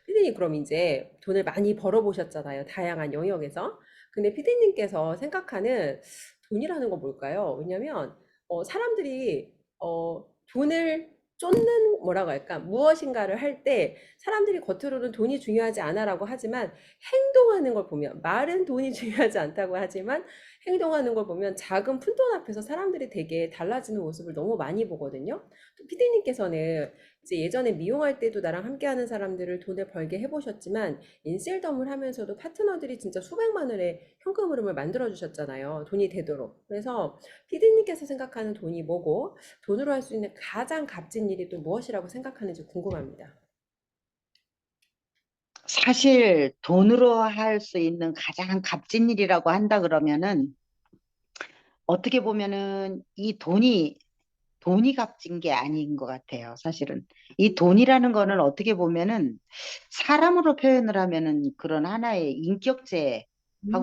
피디님 그럼 이제 돈을 많이 벌어보셨잖아요. 다양한 영역에서. 근데 피디님께서 생각하는 돈이라는 건 뭘까요? 왜냐면 사람들이 돈을 쫓는 뭐라고 할까? 무엇인가를 할 때 사람들이 겉으로는 돈이 중요하지 않아라고 하지만 행동하는 걸 보면 말은 돈이 중요하지 않다고 하지만 행동하는 걸 보면 작은 푼돈 앞에서 사람들이 되게 달라지는 모습을 너무 많이 보거든요. 또 피디님께서는 이제 예전에 미용할 때도 나랑 함께하는 사람들을 돈을 벌게 해보셨지만 인셀덤을 하면서도 파트너들이 진짜 수백만 원의 현금 흐름을 만들어 주셨잖아요. 돈이 되도록. 그래서 피디님께서 생각하는 돈이 뭐고 돈으로 할 수 있는 가장 값진 일이 또 무엇이라고 생각하는지 궁금합니다. 사실 돈으로 할 수 있는 가장 값진 일이라고 한다 그러면은 어떻게 보면은 이 돈이 값진 게 아닌 것 같아요. 사실은 이 돈이라는 거는 어떻게 보면은 사람으로 표현을 하면은 그런 하나의 인격체하고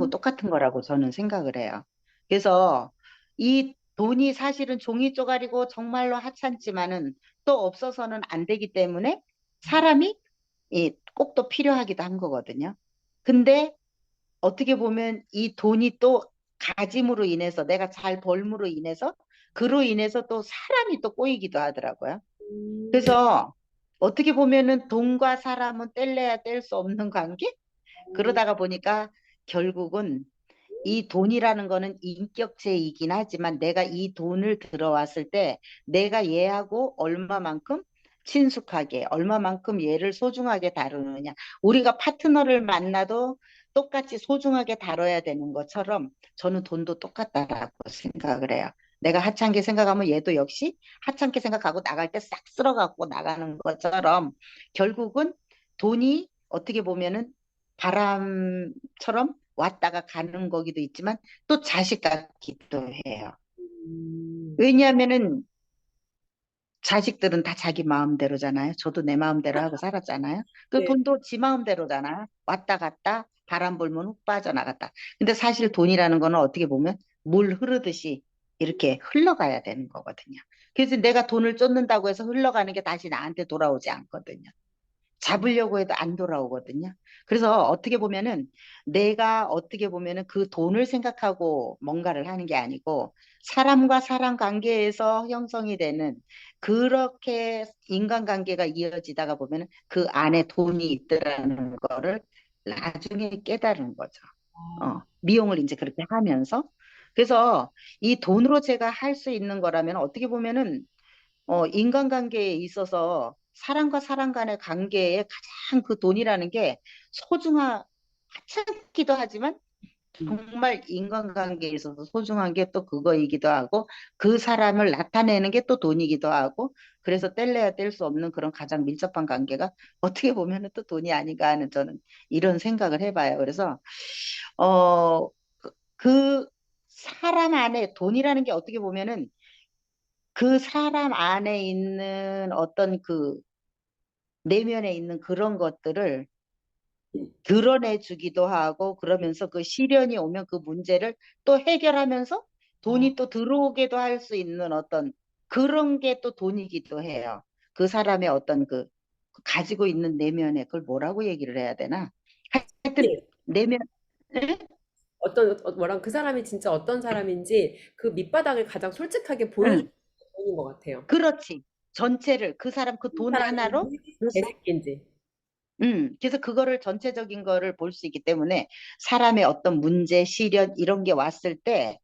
음, 똑같은 거라고 저는 생각을 해요. 그래서 이 돈이 사실은 종이 쪼가리고 정말로 하찮지만은 또 없어서는 안 되기 때문에 사람이 꼭 또 필요하기도 한 거거든요. 근데 어떻게 보면 이 돈이 또 가짐으로 인해서 내가 잘 벌므로 인해서 그로 인해서 또 사람이 또 꼬이기도 하더라고요. 음, 그래서 어떻게 보면은 돈과 사람은 뗄래야 뗄 수 없는 관계? 그러다가 보니까 결국은 이 돈이라는 거는 인격체이긴 하지만 내가 이 돈을 들어왔을 때 내가 얘하고 얼마만큼 친숙하게, 얼마만큼 얘를 소중하게 다루느냐. 우리가 파트너를 만나도 똑같이 소중하게 다뤄야 되는 것처럼 저는 돈도 똑같다라고 생각을 해요. 내가 하찮게 생각하면 얘도 역시 하찮게 생각하고 나갈 때 싹 쓸어갖고 나가는 것처럼 결국은 돈이 어떻게 보면은 바람처럼 왔다가 가는 거기도 있지만 또 자식 같기도 해요. 음, 왜냐하면은 자식들은 다 자기 마음대로잖아요. 저도 내 마음대로 하고 살았잖아요. 그 네. 돈도 지 마음대로잖아. 왔다 갔다 바람 불면 훅 빠져나갔다. 근데 사실 돈이라는 거는 어떻게 보면 물 흐르듯이 이렇게 흘러가야 되는 거거든요. 그래서 내가 돈을 쫓는다고 해서 흘러가는 게 다시 나한테 돌아오지 않거든요. 잡으려고 해도 안 돌아오거든요. 그래서 어떻게 보면은 내가 어떻게 보면은 그 돈을 생각하고 뭔가를 하는 게 아니고 사람과 사람 관계에서 형성이 되는 그렇게 인간관계가 이어지다가 보면은 그 안에 돈이 있더라는 거를 나중에 깨달은 거죠. 미용을 이제 그렇게 하면서. 그래서 이 돈으로 제가 할 수 있는 거라면 어떻게 보면은 인간관계에 있어서 사람과 사람 간의 관계에 가장 그 돈이라는 게 하찮기도 하지만 정말 인간관계에 있어서 소중한 게 또 그거이기도 하고 그 사람을 나타내는 게 또 돈이기도 하고 그래서 뗄래야 뗄 수 없는 그런 가장 밀접한 관계가 어떻게 보면 또 돈이 아닌가 하는 저는 이런 생각을 해봐요. 그래서 그 사람 안에 돈이라는 게 어떻게 보면은 그 사람 안에 있는 어떤 그 내면에 있는 그런 것들을 드러내주기도 하고 그러면서 그 시련이 오면 그 문제를 또 해결하면서 돈이 또 들어오게도 할 수 있는 어떤 그런 게 또 돈이기도 해요. 그 사람의 어떤 그 가지고 있는 내면에 그걸 뭐라고 얘기를 해야 되나? 하여튼 네. 내면 뭐랑 그 사람이 진짜 어떤 사람인지 그 밑바닥을 가장 솔직하게 보여주는 응, 것 같아요. 그렇지. 전체를 그 사람 그 이 돈 하나로 사람인지 개새끼인지. 그래서 그거를 전체적인 거를 볼 수 있기 때문에 사람의 어떤 문제, 시련 이런 게 왔을 때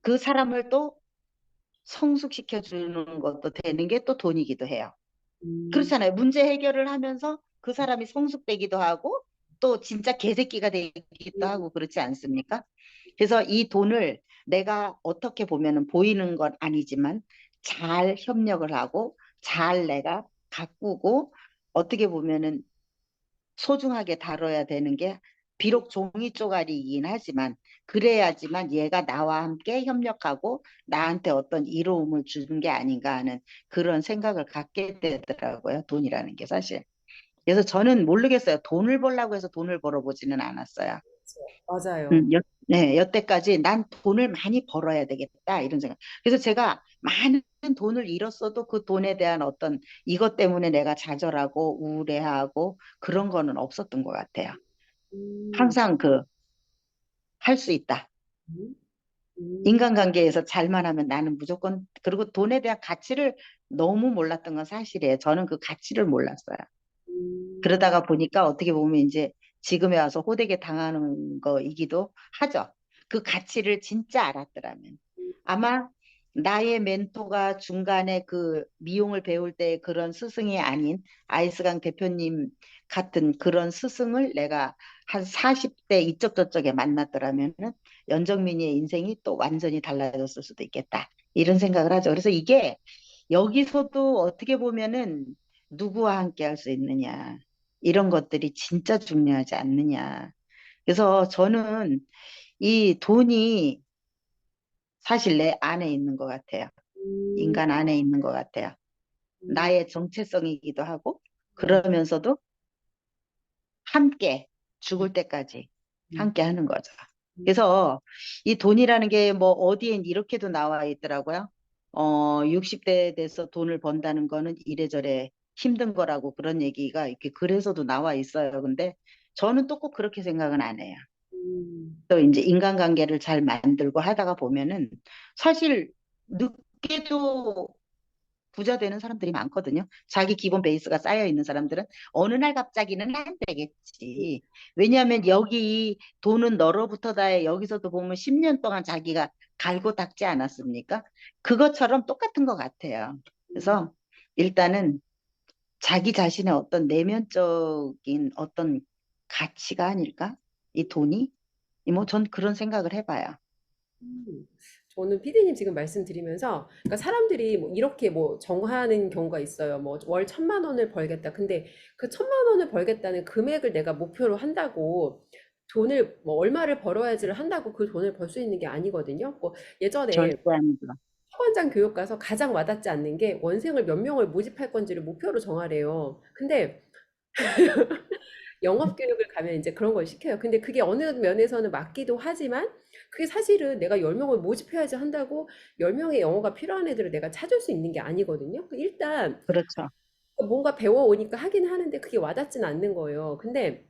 그 사람을 또 성숙시켜 주는 것도 되는 게 또 돈이기도 해요. 음, 그렇잖아요. 문제 해결을 하면서 그 사람이 성숙되기도 하고 또 진짜 개새끼가 되기도 하고 그렇지 않습니까? 그래서 이 돈을 내가 어떻게 보면은 보이는 건 아니지만 잘 협력을 하고 잘 내가 가꾸고 어떻게 보면은 소중하게 다뤄야 되는 게 비록 종이 쪼가리이긴 하지만 그래야지만 얘가 나와 함께 협력하고 나한테 어떤 이로움을 주는 게 아닌가 하는 그런 생각을 갖게 되더라고요. 돈이라는 게 사실. 그래서 저는 모르겠어요. 돈을 벌라고 해서 돈을 벌어보지는 않았어요. 맞아요. 네, 여태까지 난 돈을 많이 벌어야 되겠다, 이런 생각. 그래서 제가 많은 돈을 잃었어도 그 돈에 대한 어떤 이것 때문에 내가 좌절하고 우울해하고 그런 거는 없었던 것 같아요. 음, 항상 그, 할 수 있다. 음, 음, 인간관계에서 잘만 하면 나는 무조건, 그리고 돈에 대한 가치를 너무 몰랐던 건 사실이에요. 저는 그 가치를 몰랐어요. 음, 그러다가 보니까 어떻게 보면 이제 지금에 와서 호되게 당하는 거이기도 하죠. 그 가치를 진짜 알았더라면. 아마 나의 멘토가 중간에 그 미용을 배울 때 그런 스승이 아닌 아이스강 대표님 같은 그런 스승을 내가 한 40대 이쪽 저쪽에 만났더라면은 연정민이의 인생이 또 완전히 달라졌을 수도 있겠다. 이런 생각을 하죠. 그래서 이게 여기서도 어떻게 보면은 누구와 함께 할 수 있느냐. 이런 것들이 진짜 중요하지 않느냐. 그래서 저는 이 돈이 사실 내 안에 있는 것 같아요. 음, 인간 안에 있는 것 같아요. 음, 나의 정체성이기도 하고, 네. 그러면서도 함께 음, 죽을 때까지 음, 함께 하는 거죠. 음, 그래서 이 돈이라는 게 뭐 어디엔 이렇게도 나와 있더라고요. 60대 돼서 돈을 번다는 거는 이래저래 힘든 거라고 그런 얘기가 이렇게 글에서도 나와 있어요. 근데 저는 또 꼭 그렇게 생각은 안 해요. 음, 또 이제 인간관계를 잘 만들고 하다가 보면은 사실 늦게도 부자 되는 사람들이 많거든요. 자기 기본 베이스가 쌓여 있는 사람들은 어느 날 갑자기는 안 되겠지. 왜냐하면 여기 돈은 너로부터 다해 여기서도 보면 10년 동안 자기가 갈고 닦지 않았습니까? 그것처럼 똑같은 것 같아요. 음, 그래서 일단은 자기 자신의 어떤 내면적인 어떤 가치가 아닐까? 이 돈이? 뭐 전 그런 생각을 해봐요. 음. 저는 피디님 지금 말씀드리면서, 그러니까 사람들이 뭐 이렇게 뭐 정하는 경우가 있어요. 뭐 월 1,000만 원을 벌겠다. 근데 그 1,000만 원을 벌겠다는 금액을 내가 목표로 한다고 돈을 뭐 얼마를 벌어야지를 한다고 그 돈을 벌 수 있는 게 아니거든요. 뭐 예전에 절대 아니죠. 학원장 교육 가서 가장 와닿지 않는 게 원생을 몇 명을 모집할 건지를 목표로 정하래요. 근데 영업 교육을 가면 이제 그런 걸 시켜요. 근데 그게 어느 면에서는 맞기도 하지만 그게 사실은 내가 10명을 모집해야지 한다고 10명의 영어가 필요한 애들을 내가 찾을 수 있는 게 아니거든요. 일단 그렇죠. 뭔가 배워오니까 하긴 하는데 그게 와닿진 않는 거예요. 근데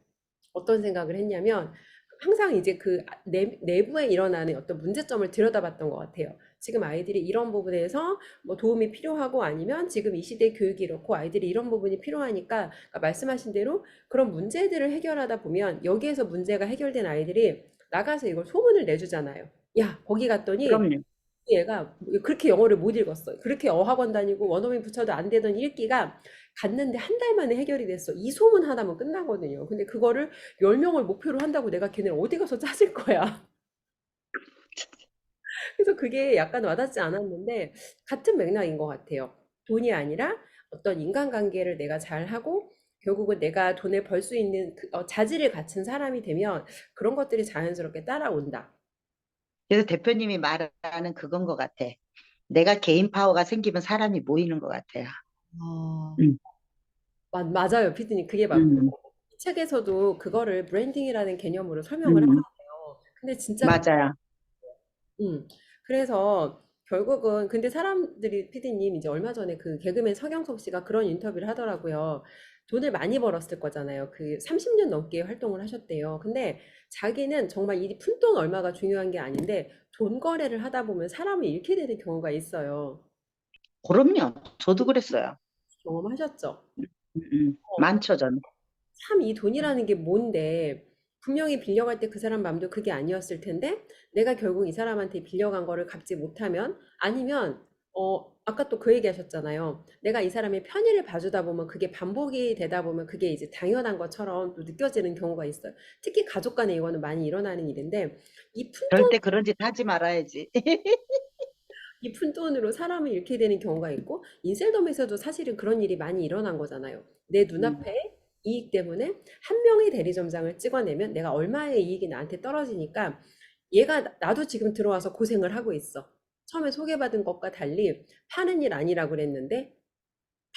어떤 생각을 했냐면 항상 이제 그 내부에 일어나는 어떤 문제점을 들여다봤던 것 같아요. 지금 아이들이 이런 부분에서 뭐 도움이 필요하고 아니면 지금 이 시대 교육이 이렇고 아이들이 이런 부분이 필요하니까 그러니까 말씀하신 대로 그런 문제들을 해결하다 보면 여기에서 문제가 해결된 아이들이 나가서 이걸 소문을 내주잖아요. 야, 거기 갔더니 그럼요. 얘가 그렇게 영어를 못 읽었어. 그렇게 어학원 다니고 원어민 붙여도 안 되던 읽기가 갔는데 한 달 만에 해결이 됐어. 이 소문 하나면 끝나거든요. 근데 그거를 10명을 목표로 한다고 내가 걔네를 어디 가서 찾을 거야. 그래서 그게 약간 와닿지 않았는데 같은 맥락인 것 같아요. 돈이 아니라 어떤 인간관계를 내가 잘하고 결국은 내가 돈을 벌 수 있는 자질을 갖춘 사람이 되면 그런 것들이 자연스럽게 따라온다. 그래서 대표님이 말하는 그건 것 같아. 내가 개인 파워가 생기면 사람이 모이는 것 같아요. 아, 음, 맞아요, 피디님. 그게 맞고. 음, 이 책에서도 그거를 브랜딩이라는 개념으로 설명을 음, 하잖아요. 근데 진짜 맞아요. 음. 그래서 결국은 근데 사람들이 피디님 이제 얼마 전에 그 개그맨 서경석 씨가 그런 인터뷰를 하더라고요. 돈을 많이 벌었을 거잖아요. 그 30년 넘게 활동을 하셨대요. 근데 자기는 정말 이 푼돈 얼마가 중요한 게 아닌데 돈 거래를 하다 보면 사람을 잃게 되는 경우가 있어요. 그럼요. 저도 그랬어요. 경험하셨죠? 많죠, 저는. 참 이 돈이라는 게 뭔데 분명히 빌려갈 때 그 사람 마음도 그게 아니었을 텐데 내가 결국 이 사람한테 빌려간 거를 갚지 못하면 아니면 아까 또 그 얘기 하셨잖아요. 내가 이 사람의 편의를 봐주다 보면 그게 반복이 되다 보면 그게 이제 당연한 것처럼 또 느껴지는 경우가 있어요. 특히 가족 간에 이거는 많이 일어나는 일인데 이 푼돈 절대 그런 짓 하지 말아야지. 이 푼돈으로 사람을 잃게 되는 경우가 있고 인셀덤에서도 사실은 그런 일이 많이 일어난 거잖아요. 내 음, 눈앞에 이익 때문에 한 명의 대리점장을 찍어내면 내가 얼마의 이익이 나한테 떨어지니까 얘가 나도 지금 들어와서 고생을 하고 있어. 처음에 소개받은 것과 달리 파는 일 아니라고 그랬는데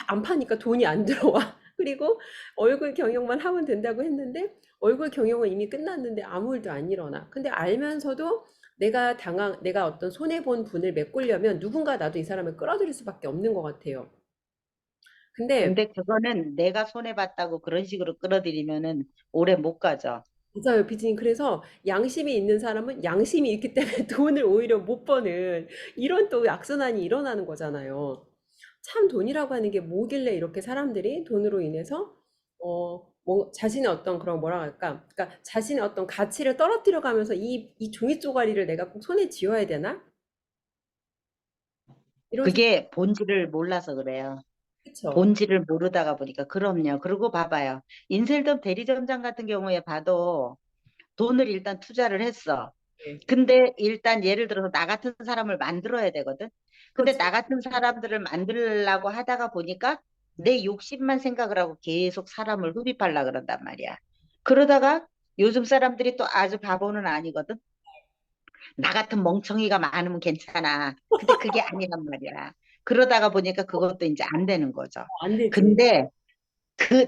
안 파니까 돈이 안 들어와. 그리고 얼굴 경영만 하면 된다고 했는데 얼굴 경영은 이미 끝났는데 아무 일도 안 일어나. 근데 알면서도 내가 어떤 손해본 분을 메꾸려면 누군가 나도 이 사람을 끌어들일 수밖에 없는 것 같아요. 근데 근데 그거는 내가 손해봤다고 그런 식으로 끌어들이면은 오래 못 가죠. 맞아요, 비지님. 그래서 양심이 있는 사람은 양심이 있기 때문에 돈을 오히려 못 버는 이런 또 악순환이 일어나는 거잖아요. 참 돈이라고 하는 게 뭐길래 이렇게 사람들이 돈으로 인해서 자신의 어떤 그런 뭐라 할까? 그러니까 자신의 어떤 가치를 떨어뜨려 가면서 이 종이 쪼가리를 내가 꼭 손에 쥐어야 되나? 이런 생각, 그게 본질을 몰라서 그래요. 그쵸? 본질을 모르다가 보니까 그럼요. 그러고 봐봐요. 인셀덤 대리점장 같은 경우에 봐도 돈을 일단 투자를 했어. 네. 근데 일단 예를 들어서 나 같은 사람을 만들어야 되거든. 근데 그렇죠. 나 같은 사람들을 만들려고 하다가 보니까 내 욕심만 생각을 하고 계속 사람을 흡입하려 그런단 말이야. 그러다가 요즘 사람들이 또 아주 바보는 아니거든. 나 같은 멍청이가 많으면 괜찮아. 근데 그게 아니란 말이야. 그러다가 보니까 그것도 이제 안 되는 거죠. 안 되지. 근데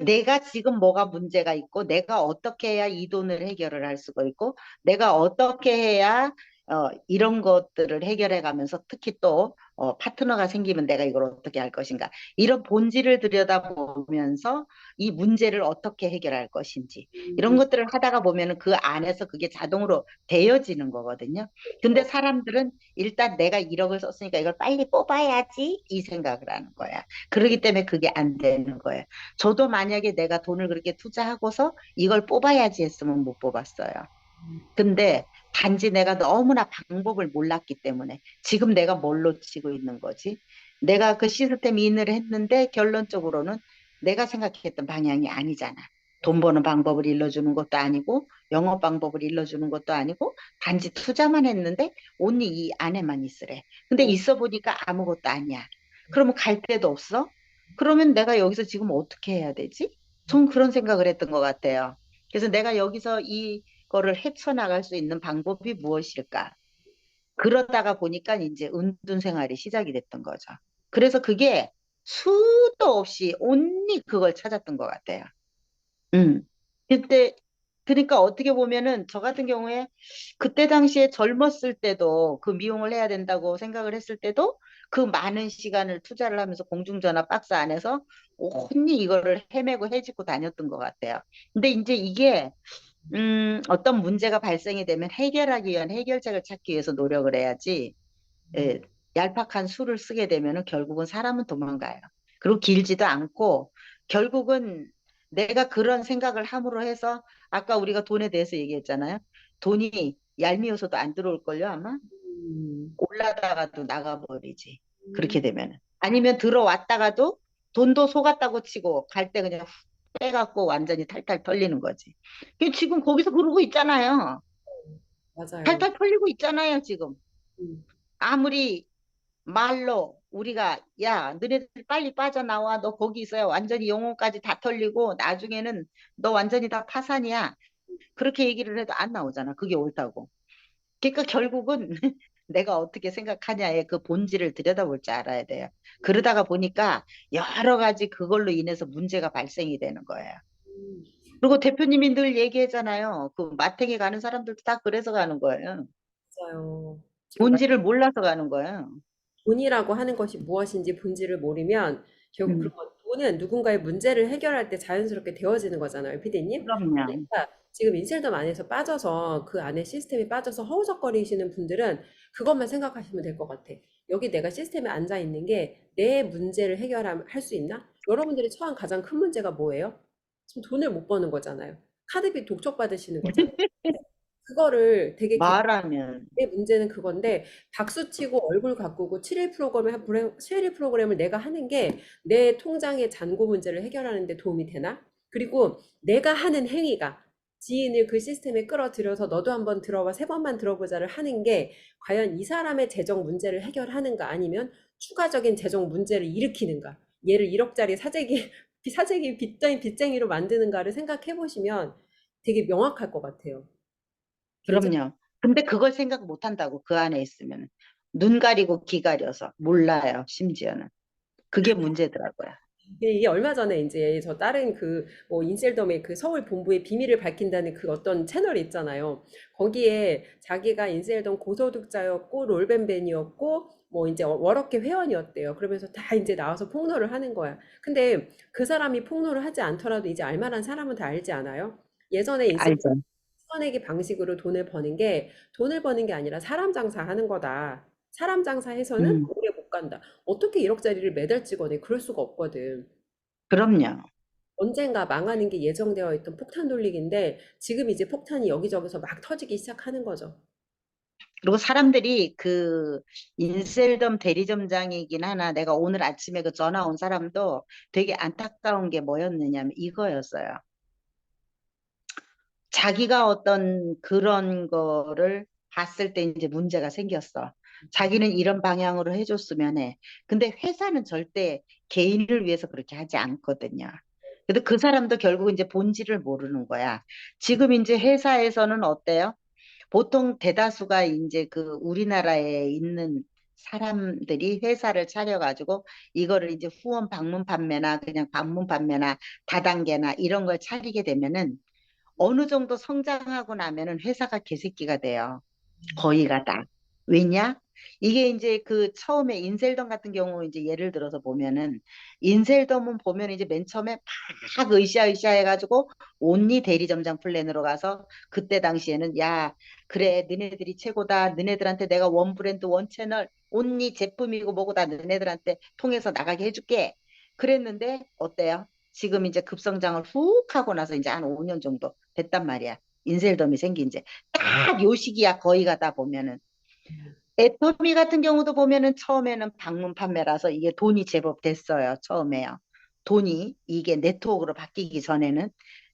내가 지금 뭐가 문제가 있고, 내가 어떻게 해야 이 돈을 해결을 할 수가 있고, 내가 어떻게 해야, 이런 것들을 해결해 가면서 특히 또, 파트너가 생기면 내가 이걸 어떻게 할 것인가. 이런 본질을 들여다보면서 이 문제를 어떻게 해결할 것인지. 이런 음, 것들을 하다가 보면은 그 안에서 그게 자동으로 되어지는 거거든요. 근데 그렇죠. 사람들은 일단 내가 1억을 썼으니까 이걸 빨리 뽑아야지 이 생각을 하는 거야. 그렇기 때문에 그게 안 되는 거예요. 저도 만약에 내가 돈을 그렇게 투자하고서 이걸 뽑아야지 했으면 못 뽑았어요. 근데 단지 내가 너무나 방법을 몰랐기 때문에 지금 내가 뭘 놓치고 있는 거지? 내가 그 시스템 인을 했는데 결론적으로는 내가 생각했던 방향이 아니잖아. 돈 버는 방법을 일러주는 것도 아니고 영업 방법을 일러주는 것도 아니고 단지 투자만 했는데 온리 이 안에만 있으래. 근데 어, 있어 보니까 아무것도 아니야. 그러면 갈 데도 없어? 그러면 내가 여기서 지금 어떻게 해야 되지? 전 그런 생각을 했던 것 같아요. 그래서 내가 여기서 거를 헤쳐나갈 수 있는 방법이 무엇일까? 그러다가 보니까 이제 은둔 생활이 시작이 됐던 거죠. 그래서 그게 수도 없이 온리 그걸 찾았던 것 같아요. 음. 그때, 그러니까 어떻게 보면은 저 같은 경우에 그때 당시에 젊었을 때도 그 미용을 해야 된다고 생각을 했을 때도 그 많은 시간을 투자를 하면서 공중전화 박스 안에서 온리 이거를 헤매고 헤집고 다녔던 것 같아요. 근데 이제 이게 어떤 문제가 발생이 되면 해결하기 위한 해결책을 찾기 위해서 노력을 해야지, 예, 얄팍한 수를 쓰게 되면은 결국은 사람은 도망가요. 그리고 길지도 않고, 결국은 내가 그런 생각을 함으로 해서, 아까 우리가 돈에 대해서 얘기했잖아요. 돈이 얄미워서도 안 들어올걸요, 아마? 음, 올라다가도 나가버리지. 음, 그렇게 되면은. 아니면 들어왔다가도 돈도 속았다고 치고 갈 때 그냥 훅 빼갖고 완전히 탈탈 털리는 거지. 지금 거기서 그러고 있잖아요. 맞아요. 탈탈 털리고 있잖아요, 지금. 음, 아무리 말로 우리가 야, 너네들 빨리 빠져나와. 너 거기 있어야 완전히 영혼까지 다 털리고 나중에는 너 완전히 다 파산이야. 그렇게 얘기를 해도 안 나오잖아. 그게 옳다고. 그러니까 결국은 내가 어떻게 생각하냐에 그 본질을 들여다볼 줄 알아야 돼요. 그러다가 보니까 여러 가지 그걸로 인해서 문제가 발생이 되는 거예요. 음, 그리고 대표님이 늘 얘기하잖아요. 그 마탱이 가는 사람들도 다 그래서 가는 거예요. 맞아요. 지금 본질을 몰라서 가는 거예요. 돈이라고 하는 것이 무엇인지 본질을 모르면 결국 음, 그런 돈은 누군가의 문제를 해결할 때 자연스럽게 되어지는 거잖아요, 피디님. 그럼요. 그러니까 지금 인셀덤 안에서 빠져서 그 안에 시스템에 빠져서 허우적거리시는 분들은 그것만 생각하시면 될 것 같아. 여기 내가 시스템에 앉아 있는 게 내 문제를 해결할 수 있나? 여러분들이 처한 가장 큰 문제가 뭐예요? 지금 돈을 못 버는 거잖아요. 카드비 독촉 받으시는 거잖아요. 그거를 되게 말하면 내 문제는 그건데 박수치고 얼굴 가꾸고 7일 프로그램을 내가 하는 게 내 통장의 잔고 문제를 해결하는 데 도움이 되나? 그리고 내가 하는 행위가 지인을 그 시스템에 끌어들여서 너도 한번 들어와 세 번만 들어보자를 하는 게 과연 이 사람의 재정 문제를 해결하는가 아니면 추가적인 재정 문제를 일으키는가? 얘를 1억짜리 사재기 빚쟁이로 만드는가를 생각해 보시면 되게 명확할 것 같아요. 괜찮 그럼요. 근데 그걸 생각 못 한다고 그 안에 있으면 눈 가리고 귀 가려서 몰라요. 심지어는 그게 문제더라고요. 이게 얼마 전에 이제 저 다른 그 뭐 인셀덤의 그 서울 본부의 비밀을 밝힌다는 그 어떤 채널이 있잖아요. 거기에 자기가 인셀덤 고소득자였고 롤뱅뱅이었고 뭐 이제 워럭회 회원이었대요. 그러면서 다 이제 나와서 폭로를 하는 거야. 근데 그 사람이 폭로를 하지 않더라도 이제 알만한 사람은 다 알지 않아요? 예전에 인셀 알죠. 써내기 방식으로 돈을 버는 게 아니라 사람 장사하는 거다. 사람 장사해서는 음, 오래 못 간다. 어떻게 1억짜리를 매달 찍어내? 그럴 수가 없거든. 그럼요. 언젠가 망하는 게 예정되어 있던 폭탄 돌리기인데 지금 이제 폭탄이 여기저기서 막 터지기 시작하는 거죠. 그리고 사람들이 그 인셀덤 대리점장이긴 하나 내가 오늘 아침에 그 전화 온 사람도 되게 안타까운 게 뭐였느냐면 이거였어요. 자기가 어떤 그런 거를 봤을 때 이제 문제가 생겼어. 자기는 이런 방향으로 해줬으면 해. 근데 회사는 절대 개인을 위해서 그렇게 하지 않거든요. 근데 그 사람도 결국 이제 본질을 모르는 거야. 지금 이제 회사에서는 어때요? 보통 대다수가 이제 그 우리나라에 있는 사람들이 회사를 차려가지고 이거를 이제 후원 방문 판매나 그냥 방문 판매나 다단계나 이런 걸 차리게 되면은 어느 정도 성장하고 나면은 회사가 개새끼가 돼요. 거의가 다. 왜냐? 이게 이제 그 처음에 인셀덤 같은 경우 이제 예를 들어서 보면은 인셀덤은 보면 이제 맨 처음에 막 으쌰으쌰 해가지고 온리 대리점장 플랜으로 가서 그때 당시에는 야 그래 너네들이 최고다 너네들한테 내가 원 브랜드 원 채널 온리 제품이고 뭐고 다 너네들한테 통해서 나가게 해줄게 그랬는데 어때요? 지금 이제 급성장을 훅 하고 나서 이제 한 5년 정도 됐단 말이야. 인셀덤이 생긴 지. 딱 요 시기야 거의 가다 보면은 애터미 같은 경우도 보면은 처음에는 방문 판매라서 이게 돈이 제법 됐어요. 처음에요. 돈이 이게 네트워크로 바뀌기 전에는.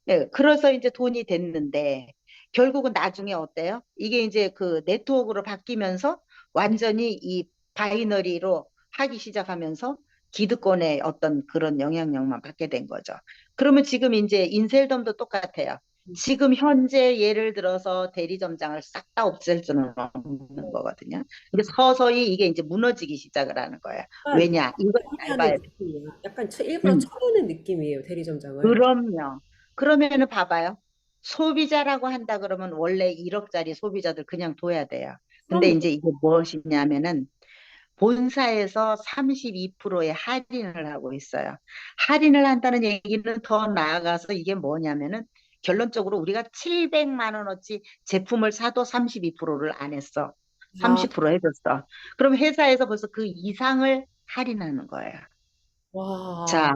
네, 그래서 이제 돈이 됐는데 결국은 나중에 어때요? 이게 이제 그 네트워크로 바뀌면서 완전히 이 바이너리로 하기 시작하면서 기득권의 어떤 그런 영향력만 받게 된 거죠. 그러면 지금 이제 인셀덤도 똑같아요. 지금 현재 예를 들어서 대리점장을 싹 다 없앨 수는 없는 거거든요. 근데 서서히 이게 이제 무너지기 시작을 하는 거예요. 약간 왜냐? 이걸 잘 하는 봐야 돼. 느낌이야. 약간 일부러 음, 쳐내는 느낌이에요, 대리점장을. 그럼요. 그러면은 봐봐요. 소비자라고 한다 그러면 원래 1억짜리 소비자들 그냥 둬야 돼요. 근데 그럼요. 이제 이게 무엇이냐면은 본사에서 32%의 할인을 하고 있어요. 할인을 한다는 얘기는 더 나아가서 이게 뭐냐면은 결론적으로 우리가 700만 원어치 제품을 사도 32%를 안 했어. 아, 30% 해줬어. 그럼 회사에서 벌써 그 이상을 할인하는 거예요. 와, 자,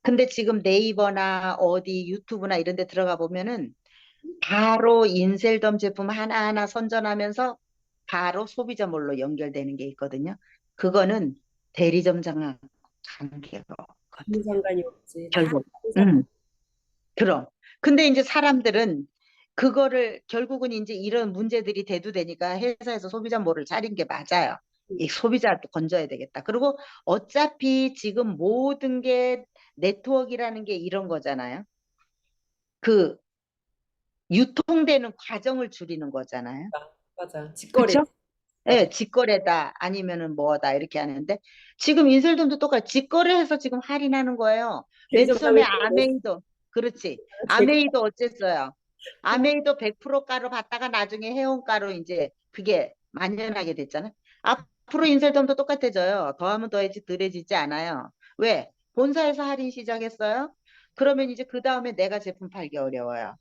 근데 지금 네이버나 어디 유튜브나 이런 데 들어가 보면은 바로 인셀덤 제품 하나하나 선전하면서 바로 소비자몰로 연결되는 게 있거든요. 그거는 대리점장하고 관계가 아무 없거든요. 상관이 없지. 다 결국. 회사 음, 그럼. 근데 이제 사람들은 그거를 결국은 이제 이런 문제들이 대두되니까 회사에서 소비자몰을 차린 게 맞아요. 이 소비자도 건져야 되겠다. 그리고 어차피 지금 모든 게 네트워크라는 게 이런 거잖아요. 그 유통되는 과정을 줄이는 거잖아요. 맞아. 직거래. 그쵸? 예, 직거래다 아니면은 뭐다 이렇게 하는데 지금 인설점도 똑같이 직거래해서 지금 할인하는 거예요. 맨 처음에 대리점장을 아메이도 그렇지. 제가 아메이도 어쨌어요. 아메이도 100% 가로 받다가 나중에 해온가로 이제 그게 만연하게 됐잖아요. 앞으로 인설점도 똑같아져요. 더하면 더해지 덜해지지 않아요. 왜? 본사에서 할인 시작했어요. 그러면 이제 그 다음에 내가 제품 팔기 어려워요.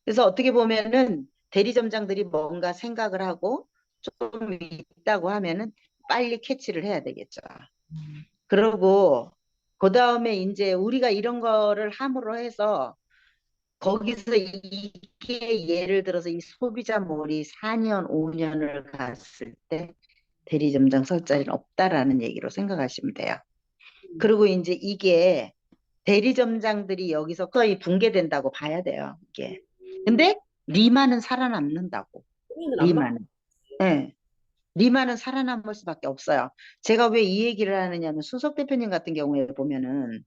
그래서 어떻게 보면은 대리점장들이 뭔가 생각을 하고 좀 있다고 하면은 빨리 캐치를 해야 되겠죠. 그러고 그다음에 이제 우리가 이런 거를 함으로 해서 거기서 이게 예를 들어서 이 소비자몰이 4년, 5년을 갔을 때 대리점장 설 자리는 없다라는 얘기로 생각하시면 돼요. 그리고 이제 이게 대리점장들이 여기서 거의 붕괴된다고 봐야 돼요. 이게. 근데 리마는 살아남는다고. 그러면 안 맞지. 리마는. 예. 리마는 살아남을 수밖에 없어요. 제가 왜 이 얘기를 하느냐면 수석 대표님 같은 경우에 보면은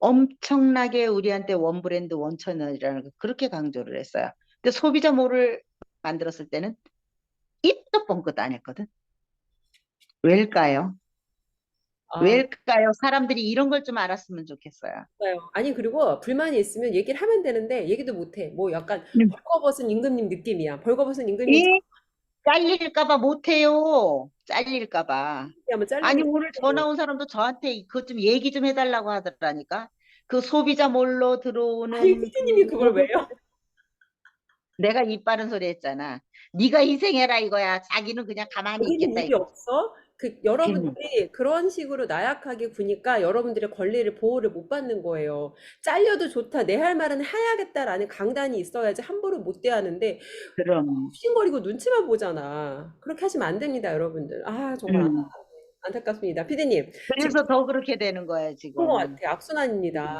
엄청나게 우리한테 원 브랜드 원 채널이라는 걸 그렇게 강조를 했어요. 근데 소비자몰을 만들었을 때는 입도 뻥끗 안 했거든. 왜일까요? 아, 왜일까요? 사람들이 이런 걸 좀 알았으면 좋겠어요. 맞아요. 아니, 그리고 불만이 있으면 얘기를 하면 되는데, 얘기도 못 해. 뭐 약간 음. 벌거벗은 임금님 느낌이야. 벌거벗은 임금님 이 잘릴까 봐 못해요. 잘릴까 봐. 하면 아니, 잘리는 오늘 전화 온 사람도 저한테 그것 좀 얘기 좀 해달라고 하더라니까. 그 소비자 몰로 아니, 들어오는 피디님이 그 그걸 보복, 왜요? 내가 입 바른 소리 했잖아. 네가 희생해라 이거야. 자기는 그냥 가만히 거기는 있겠다 입이 이거지. 없어? 그 걔는. 여러분들이 그런 식으로 나약하게 구니까 여러분들의 권리를 보호를 못 받는 거예요. 잘려도 좋다. 내 할 말은 해야겠다라는 강단이 있어야지 함부로 못 대하는데 그럼. 싱거리고 눈치만 보잖아. 그렇게 하시면 안 됩니다, 여러분들. 아, 정말 음. 안타깝습니다. 피디님, 지금 그래서 더 그렇게 되는 거야, 그런 것 지금. 같아요. 악순환입니다.